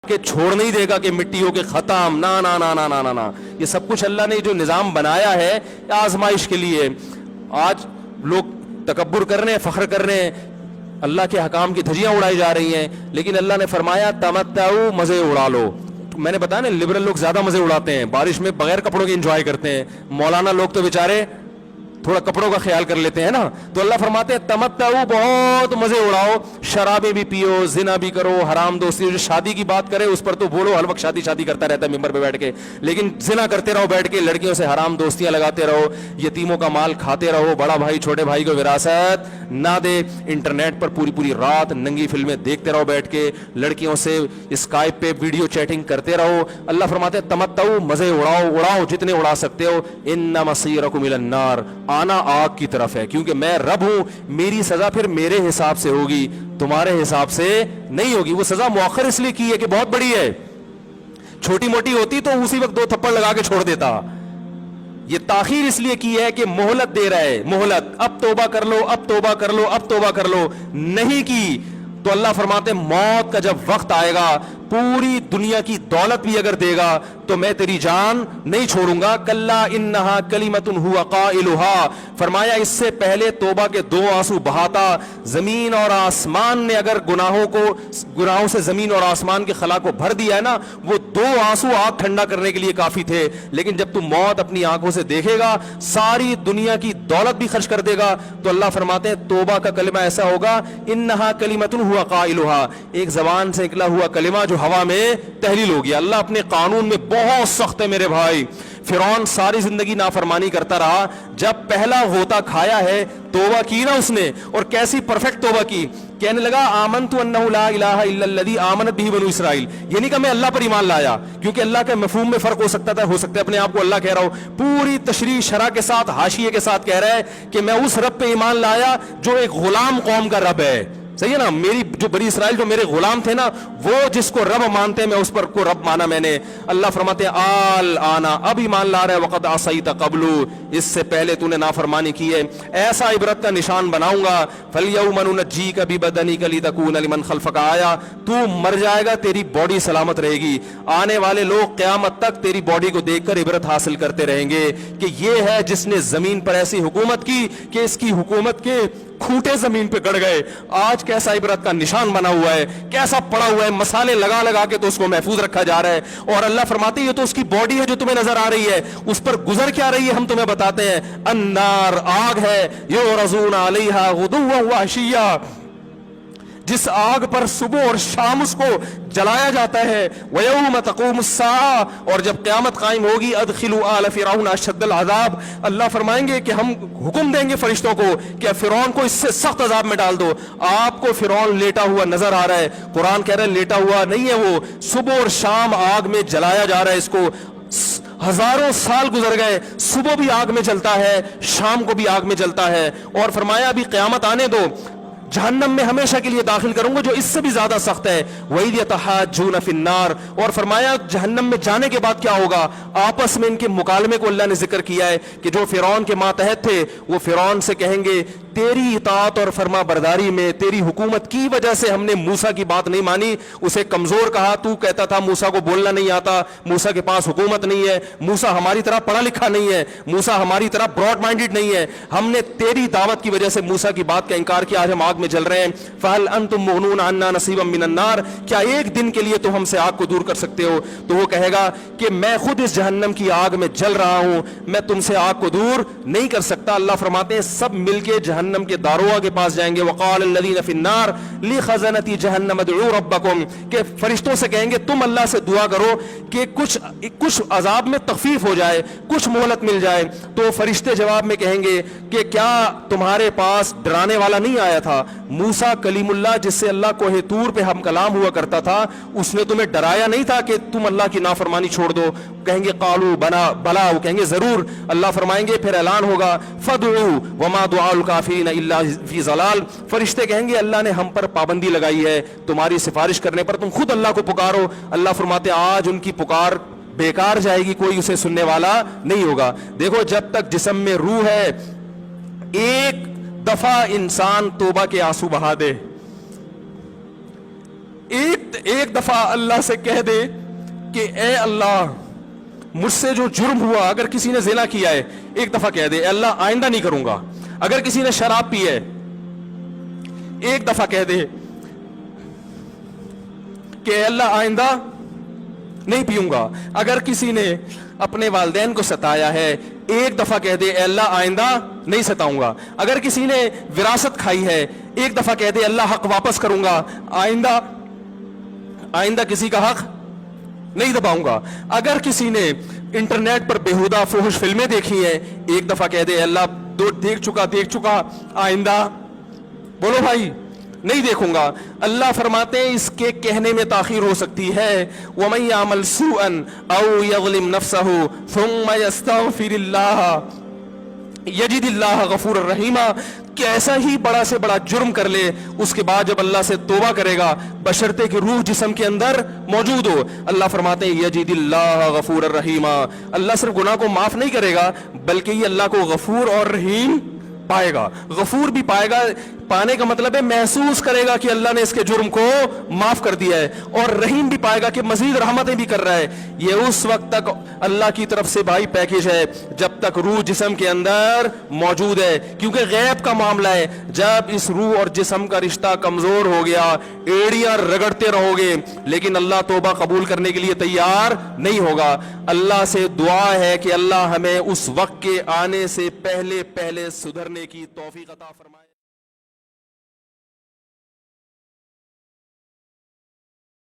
کہ چھوڑ نہیں دے گا کہ مٹی ہو کے ختم، نا نا نا نا نا نا نا، یہ سب کچھ اللہ نے جو نظام بنایا ہے آزمائش کے لیے. آج لوگ تکبر کر رہے ہیں، فخر کر رہے ہیں، اللہ کے حکام کی دھجیاں اڑائی جا رہی ہیں، لیکن اللہ نے فرمایا تمتعو، مزے اڑا لو. میں نے بتایا نا لبرل لوگ زیادہ مزے اڑاتے ہیں، بارش میں بغیر کپڑوں کے انجوائے کرتے ہیں. مولانا لوگ تو بیچارے تھوڑا کپڑوں کا خیال کر لیتے ہیں نا. تو اللہ فرماتے ہیں تمتعو، بہت مزے اڑاؤ، شرابیں بھی پیو، زنا بھی کرو، حرام دوستی. جو شادی کی بات کرے اس پر تو بولو ہر وقت شادی شادی کرتا رہتا ہے ممبر پہ بیٹھ کے، لیکن زنا کرتے رہو بیٹھ کے، لڑکیوں سے حرام دوستیاں لگاتے رہو، یتیموں کا مال کھاتے رہو، بڑا بھائی چھوٹے بھائی کو وراثت نہ دے، انٹرنیٹ پر پوری پوری رات ننگی فلمیں دیکھتے رہو بیٹھ کے، لڑکیوں سے اسکائپ پہ ویڈیو چیٹنگ کرتے رہو. اللہ فرماتے ہیں تمتعو، مزے اڑاؤ، اڑاؤ جتنے اڑا سکتے ہو. ان مصیرکم الی النار، آنا آگ کی طرف ہے، کیونکہ میں رب ہوں، میری سزا پھر میرے حساب سے ہوگی، تمہارے حساب سے نہیں ہوگی. وہ سزا مؤخر اس لیے کی ہے کہ بہت بڑی ہے، چھوٹی موٹی ہوتی تو اسی وقت 2 تھپڑ لگا کے چھوڑ دیتا. یہ تاخیر اس لیے کی ہے کہ مہلت دے رہا ہے، مہلت، اب توبہ کر لو، اب توبہ کر لو، اب توبہ کر لو. نہیں کی تو اللہ فرماتے ہیں موت کا جب وقت آئے گا، پوری دنیا کی دولت بھی اگر دے گا تو میں تیری جان نہیں چھوڑوں گا. کلا انہا کلمۃ ہوا قائلھا، فرمایا اس سے پہلے توبہ کے 2 آنسو بہاتا. زمین اور آسمان نے اگر گناہوں سے زمین اور آسمان کے خلا کو بھر دیا ہے نا، وہ 2 آنسو آگ ٹھنڈا کرنے کے لیے کافی تھے. لیکن جب تم موت اپنی آنکھوں سے دیکھے گا، ساری دنیا کی دولت بھی خرچ کر دے گا، تو اللہ فرماتے ہیں توبہ کا کلمہ ایسا ہوگا، انہا کلمۃ ہوا قائلھا، ایک زبان سے نکلا ہوا کلمہ جو ہوا میں تحلیل ہو گیا. اللہ اپنے قانون میں بہت سخت ہے میرے بھائی. فرعون ساری زندگی نافرمانی کرتا رہا، جب پہلا غوطہ کھایا ہے توبہ کی نا اس نے، اور کیسی پرفیکٹ توبہ کی. کہنے لگا آمنت انہ لا الہ الا الذی آمنت بہ بنو اسرائیل، یہ نہیں کہ میں اللہ پر ایمان لایا، کیونکہ اللہ کے مفہوم میں فرق ہو سکتا تھا، ہو سکتا ہے اپنے آپ کو اللہ کہہ رہا ہو. پوری تشریح شرح کے ساتھ، حاشیے کے ساتھ کہہ رہا ہے کہ میں اس رب پہ ایمان لایا جو ایک غلام قوم کا رب ہے. صحیح ہے نا، میری جو بنی اسرائیل جو میرے غلام تھے نا، وہ جس کو رب مانتے ہیں میں اس پر کو رب مانا میں نے. اللہ فرماتے ہیں آل آنا، اب ایمان لا رہے، وقد عصیت قبل، اس سے پہلے تو نے نافرمانی کی ہے. ایسا عبرت کا نشان بناؤں گا، فالیوم ننجیک ببدنک لتکون لمن خلفک آیا، تو مر جائے گا تیری باڈی سلامت رہے گی، آنے والے لوگ قیامت تک تیری باڈی کو دیکھ کر عبرت حاصل کرتے رہیں گے کہ یہ ہے جس نے زمین پر ایسی حکومت کی کہ اس کی حکومت کے کھوٹے زمین پہ گڑ گئے. آج کیسا عبرت کا نشان بنا ہوا ہے، کیسا پڑا ہوا ہے، مسالے لگا لگا کے تو اس کو محفوظ رکھا جا رہا ہے. اور اللہ فرماتے ہیں یہ تو اس کی باڈی ہے جو تمہیں نظر آ رہی ہے، اس پر گزر کیا رہی ہے ہم تمہیں بتاتے ہیں. النار، آگ ہے، یعرضون علیہا غدوا وعشیا، جس آگ پر صبح اور شام اس کو جلایا جاتا ہے. وَيَوْمَ تَقُومُ السَّاعَةُ، اور جب قیامت قائم ہوگی، ادخلوا آل فرعون اشد العذاب، اللہ فرمائیں گے کہ ہم حکم دیں گے فرشتوں کو کہ فرعون کو اس سے سخت عذاب میں ڈال دو. آپ کو فرعون لیٹا ہوا نظر آ رہا ہے، قرآن کہہ رہا ہے لیٹا ہوا نہیں ہے، وہ صبح اور شام آگ میں جلایا جا رہا ہے. اس کو ہزاروں سال گزر گئے، صبح بھی آگ میں جلتا ہے، شام کو بھی آگ میں جلتا ہے. اور فرمایا ابھی قیامت آنے دو، جہنم میں ہمیشہ کے لیے داخل کروں گا جو اس سے بھی زیادہ سخت ہے. وَإِذْ يَتَحَاجُّونَ فِي النَّارِ، اور فرمایا جہنم میں جانے کے بعد کیا ہوگا. آپس میں ان کے مکالمے کو اللہ نے ذکر کیا ہے کہ جو فرعون کے ماتحت تھے وہ فرعون سے کہیں گے تیری اطاعت اور فرما برداری میں، تیری حکومت کی وجہ سے ہم نے موسیٰ کی بات نہیں مانی، اسے کمزور کہا. تو کہتا تھا موسیٰ کو بولنا نہیں آتا، موسیٰ کے پاس حکومت نہیں ہے، موسیٰ ہماری طرح پڑھا لکھا نہیں ہے، موسیٰ ہماری طرح براڈ مائنڈڈ نہیں ہے. ہم نے تیری دعوت کی وجہ سے موسیٰ کی بات کا انکار کیا، آج ہم آگ میں جل رہے ہیں. فَهَلْ أَنْتُمْ مُغْنُونَ عَنَّا نَصِيبًا مِّنَ النَّارِ، کیا ایک دن کے لیے تو ہم سے آگ کو دور کر سکتے ہو. تو وہ کہے گا کہ میں خود اس جہنم کی آگ میں جل رہا ہوں، میں تم سے آگ کو دور نہیں کر سکتا. اللہ فرماتے ہیں سب مل کے جہنم کے داروغ کے پاس جائیں گے. وقال الذین فی النار لخزنۃ جہنم ادعوا ربکم، کہ فرشتوں سے کہیں گے تم اللہ سے دعا کرو کہ کچھ عذاب میں تخفیف ہو جائے، کچھ مہلت مل جائے. تو فرشتے جواب میں کہیں گے کہ کیا تمہارے پاس ڈرانے والا نہیں آیا تھا؟ موسیٰ کلیم اللہ جس سے اللہ کوہ طور پہ ہم کلام ہوا کرتا تھا، اس نے تمہیں ڈرایا نہیں تھا کہ تم اللہ کی نافرمانی چھوڑ دو؟ کہیں گے قالوا بلا، وہ کہیں گے ضرور. اللہ فرمائیں گے پھر اعلان ہوگا فادعوا وما دعاء الکافرین الا فی ضلال، فرشتے کہیں گے اللہ نے ہم پر پابندی لگائی ہے تمہاری سفارش کرنے پر، تم خود اللہ کو پکارو. اللہ فرماتے آج ان کی پکار بیکار جائے گی، کوئی اسے سننے والا نہیں ہوگا. دیکھو جب تک جسم میں روح ہے، ایک دفعہ انسان توبہ کے آنسو بہا دے، ایک دفعہ اللہ سے کہہ دے کہ اے اللہ مجھ سے جو جرم ہوا, اگر کسی نے زنا کیا ہے ایک دفعہ کہہ دے اے اللہ آئندہ نہیں کروں گا. اگر کسی نے شراب پی ہے ایک دفعہ کہہ دے کہ اے اللہ آئندہ نہیں پیوں گا. اگر کسی نے اپنے والدین کو ستایا ہے ایک دفعہ کہہ دے اے اللہ آئندہ نہیں ستاؤں گا. اگر کسی نے وراثت کھائی ہے ایک دفعہ کہہ دے اللہ حق واپس کروں گا, آئندہ کسی کا حق نہیں دباؤں گا. اگر کسی نے انٹرنیٹ پر بےہودہ فحش فلمیں دیکھی ہیں ایک دفعہ کہہ دے اللہ دیکھ چکا آئندہ بولو بھائی نہیں دیکھوں گا. اللہ فرماتے ہیں اس کے کہنے میں تاخیر ہو سکتی ہے. وَمَن يَعْمَلْ سُوءًا أَوْ يَظْلِمْ نَفْسَهُ ثُمَّ يَسْتَغْفِرِ اللَّهَ یجد اللہ غفور الرحیم, کہ ایسا ہی بڑا سے بڑا جرم کر لے اس کے بعد جب اللہ سے توبہ کرے گا بشرطے کہ روح جسم کے اندر موجود ہو, اللہ فرماتے ہیں یجد اللہ غفور الرحیم, اللہ صرف گناہ کو معاف نہیں کرے گا بلکہ یہ اللہ کو غفور اور رحیم پائے گا. غفور بھی پائے گا, پانے کا مطلب ہے محسوس کرے گا کہ اللہ نے اس کے جرم کو معاف کر دیا ہے, اور رحیم بھی پائے گا کہ مزید رحمتیں بھی کر رہا ہے. یہ اس وقت تک اللہ کی طرف سے بھائی پیکیج ہے جب تک روح جسم کے اندر موجود ہے, کیونکہ غیب کا معاملہ ہے. جب اس روح اور جسم کا رشتہ کمزور ہو گیا ایڑیاں رگڑتے رہو گے لیکن اللہ توبہ قبول کرنے کے لیے تیار نہیں ہوگا. اللہ سے دعا ہے کہ اللہ ہمیں اس وقت کے آنے سے پہلے سدھرنے کی توفیق عطا فرمائے.